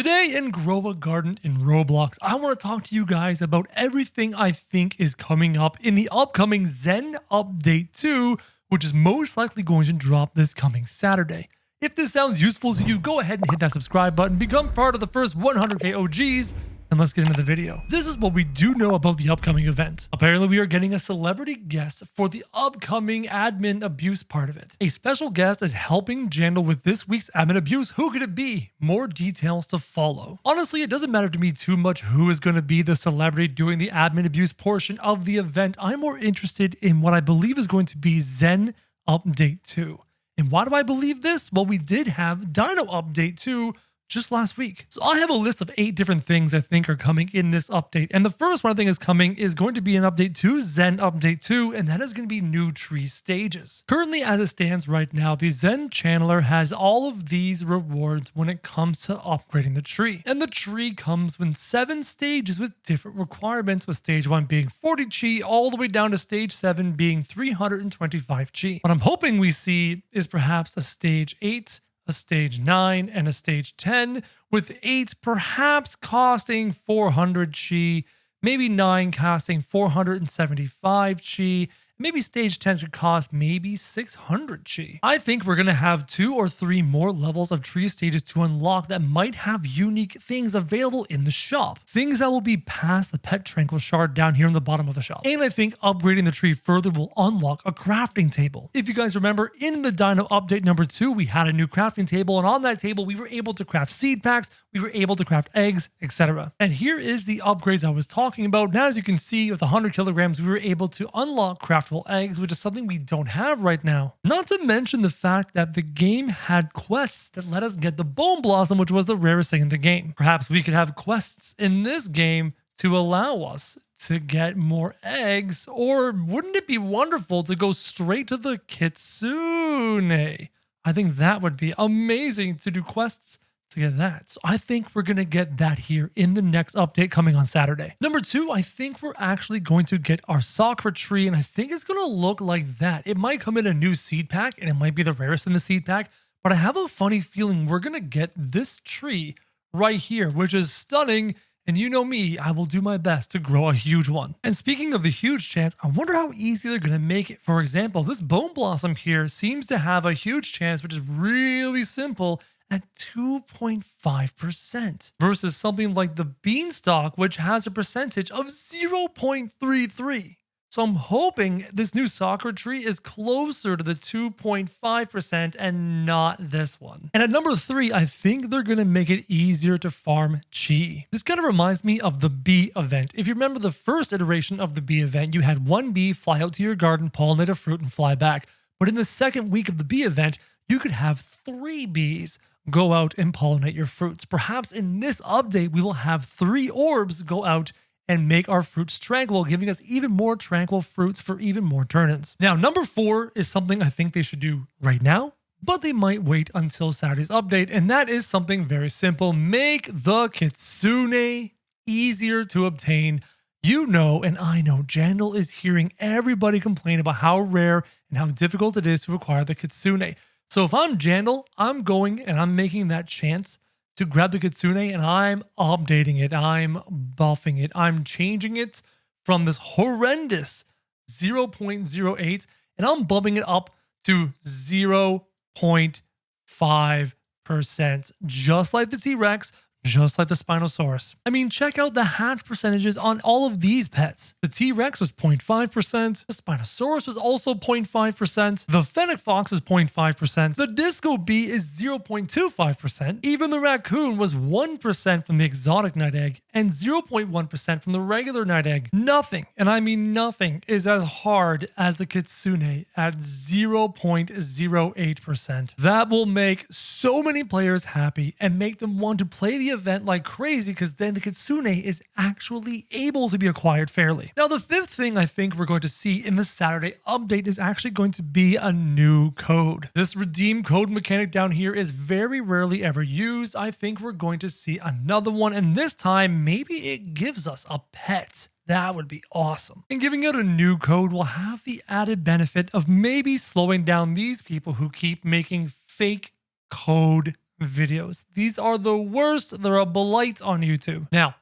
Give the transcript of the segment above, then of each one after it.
Today in Grow a Garden in Roblox, I want to talk to you guys about everything I think is coming up in the upcoming ZEN Update 2, which is most likely going to drop this coming Saturday. If this sounds useful to you, go ahead and hit that subscribe button, become part of the first 100k OGs, and let's get into the video. This is what we do know about the upcoming event. Apparently, we are getting a celebrity guest for the upcoming admin abuse part of it. A special guest is helping Jandal with this week's admin abuse. Who could it be? More details to follow. Honestly, it doesn't matter to me too much who is going to be the celebrity doing the admin abuse portion of the event. I'm more interested in what I believe is going to be ZEN Update 2. And why do I believe this? Well, we did have Dino Update 2 just last week. So I have a list of 8 different things I think are coming in this update. And the first one I think is coming is going to be an update to ZEN Update 2, and that is going to be new tree stages. Currently, as it stands right now, the ZEN channeler has all of these rewards when it comes to upgrading the tree. And the tree comes with 7 stages with different requirements, with stage 1 being 40 chi, all the way down to stage 7 being 325 chi. What I'm hoping we see is perhaps a stage 8, a stage 9, and a stage 10, with 8 perhaps costing 400 chi, maybe 9 costing 475 chi, maybe stage 10 could cost maybe 600 chi. I think we're going to have 2 or 3 more levels of tree stages to unlock that might have unique things available in the shop. Things that will be past the pet tranquil shard down here in the bottom of the shop. And I think upgrading the tree further will unlock a crafting table. If you guys remember, in the Dino Update number 2, we had a new crafting table, and on that table, we were able to craft seed packs, we were able to craft eggs, etc. And here is the upgrades I was talking about. Now, as you can see, with 100 kilograms, we were able to unlock craftable eggs, which is something we don't have right now. Not to mention the fact that the game had quests that let us get the bone blossom, which was the rarest thing in the game. Perhaps we could have quests in this game to allow us to get more eggs, or wouldn't it be wonderful to go straight to the kitsune? I think that would be amazing to do quests to get that. So I think we're going to get that here in the next update coming on Saturday. Number 2, I think we're actually going to get our sakura tree, and I think it's going to look like that. It might come in a new seed pack, and it might be the rarest in the seed pack, but I have a funny feeling we're going to get this tree right here, which is stunning. And you know me, I will do my best to grow a huge one. And speaking of the huge chance, I wonder how easy they're going to make it. For example, this bone blossom here seems to have a huge chance, which is really simple, at 2.5% versus something like the beanstalk, which has a percentage of 0.33. So I'm hoping this new sakura tree is closer to the 2.5% and not this one. And at number 3, I think they're going to make it easier to farm chi. This kind of reminds me of the bee event. If you remember the first iteration of the bee event, you had 1 bee fly out to your garden, pollinate a fruit, and fly back. But in the second week of the bee event, you could have 3 bees go out and pollinate your fruits. Perhaps in this update, we will have 3 orbs go out and make our fruits tranquil, giving us even more tranquil fruits for even more turn-ins. Now, number 4 is something I think they should do right now, but they might wait until Saturday's update, and that is something very simple. Make the kitsune easier to obtain. You know, and I know, Jandal is hearing everybody complain about how rare and how difficult it is to acquire the kitsune. So if I'm Jandal, I'm going and I'm making that chance to grab the kitsune, and I'm updating it, I'm buffing it, I'm changing it from this horrendous 0.08, and I'm bumping it up to 0.5%, just like the T-Rex, just like the Spinosaurus. I mean, check out the hatch percentages on all of these pets. The T-Rex was 0.5%, the Spinosaurus was also 0.5%, the Fennec Fox is 0.5%, the Disco Bee is 0.25%, even the raccoon was 1% from the exotic night egg and 0.1% from the regular night egg. Nothing, and I mean nothing, is as hard as the kitsune at 0.08%. That will make so many players happy and make them want to play the event like crazy, because then the kitsune is actually able to be acquired fairly. Now, the 5th thing I think we're going to see in the Saturday update is actually going to be a new code. This redeem code mechanic down here is very rarely ever used. I think we're going to see another one, and this time maybe it gives us a pet. That would be awesome. And giving out a new code will have the added benefit of maybe slowing down these people who keep making fake code videos. These are the worst. They're a blight on YouTube. Now,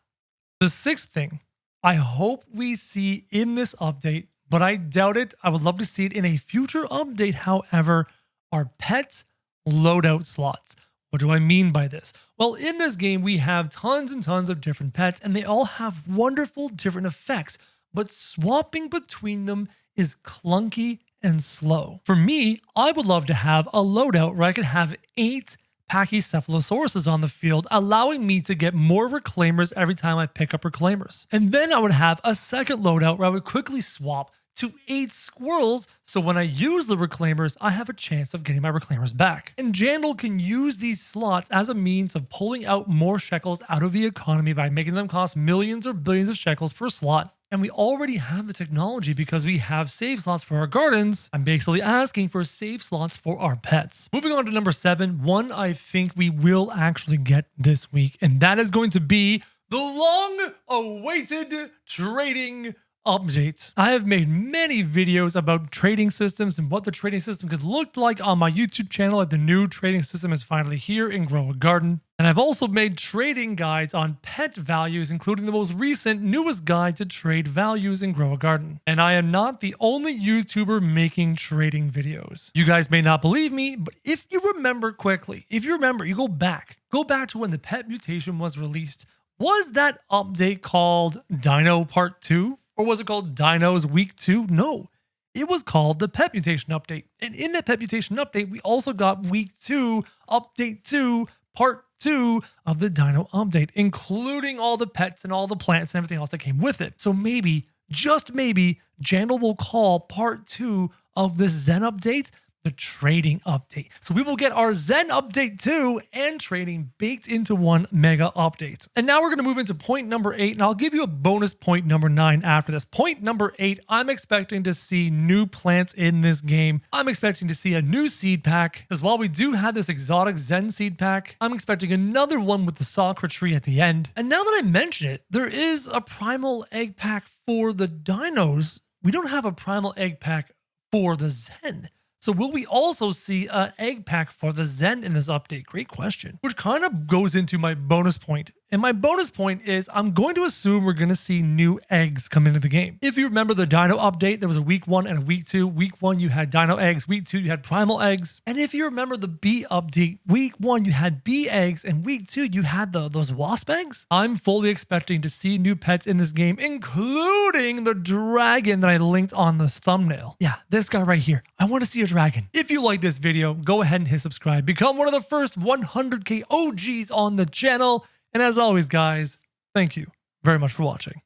the sixth thing I hope we see in this update, but I doubt it. I would love to see it in a future update, however, are pet loadout slots. What do I mean by this? Well, in this game, we have tons and tons of different pets, and they all have wonderful different effects, but swapping between them is clunky and slow. For me, I would love to have a loadout where I could have 8 Pachycephalosauruses on the field, allowing me to get more reclaimers every time I pick up reclaimers. And then I would have a second loadout where I would quickly swap to 8 squirrels, so when I use the reclaimers, I have a chance of getting my reclaimers back. And Jandal can use these slots as a means of pulling out more shekels out of the economy by making them cost millions or billions of shekels per slot. And we already have the technology because we have save slots for our gardens. I'm basically asking for save slots for our pets. Moving on to number 7, one I think we will actually get this week, and that is going to be the long-awaited trading update. I have made many videos about trading systems and what the trading system could look like on my YouTube channel. Like the new trading system is finally here in Grow a Garden. And I've also made trading guides on pet values, including the most recent, newest guide to trade values in Grow a Garden. And I am not the only YouTuber making trading videos. You guys may not believe me, but if you remember quickly, you go back to when the pet mutation was released. Was that update called Dino Part 2? Or was it called Dinos Week 2? No, it was called the Pet Mutation Update. And in that Pet Mutation Update, we also got Week 2, Update 2, Part 2 of the Dino Update, including all the pets and all the plants and everything else that came with it. So maybe, just maybe, Jandal will call Part 2 of this ZEN update the trading update. So we will get our ZEN update 2 and trading baked into one mega update. And now we're going to move into point number 8, and I'll give you a bonus point number 9 after this. Point number 8, I'm expecting to see new plants in this game. I'm expecting to see a new seed pack, because while we do have this exotic ZEN seed pack, I'm expecting another one with the Sakura tree at the end. And now that I mention it, there is a primal egg pack for the dinos. We don't have a primal egg pack for the ZEN. So will we also see an egg pack for the ZEN in this update? Great question. Which kind of goes into my bonus point. And my bonus point is I'm going to assume we're going to see new eggs come into the game. If you remember the Dino update, there was a week 1 and a week 2. Week 1, you had Dino eggs. Week 2, you had primal eggs. And if you remember the bee update, week 1, you had bee eggs. And week 2, you had those wasp eggs. I'm fully expecting to see new pets in this game, including the dragon that I linked on this thumbnail. Yeah, this guy right here. I want to see a dragon. If you like this video, go ahead and hit subscribe. Become one of the first 100K OGs on the channel. And as always, guys, thank you very much for watching.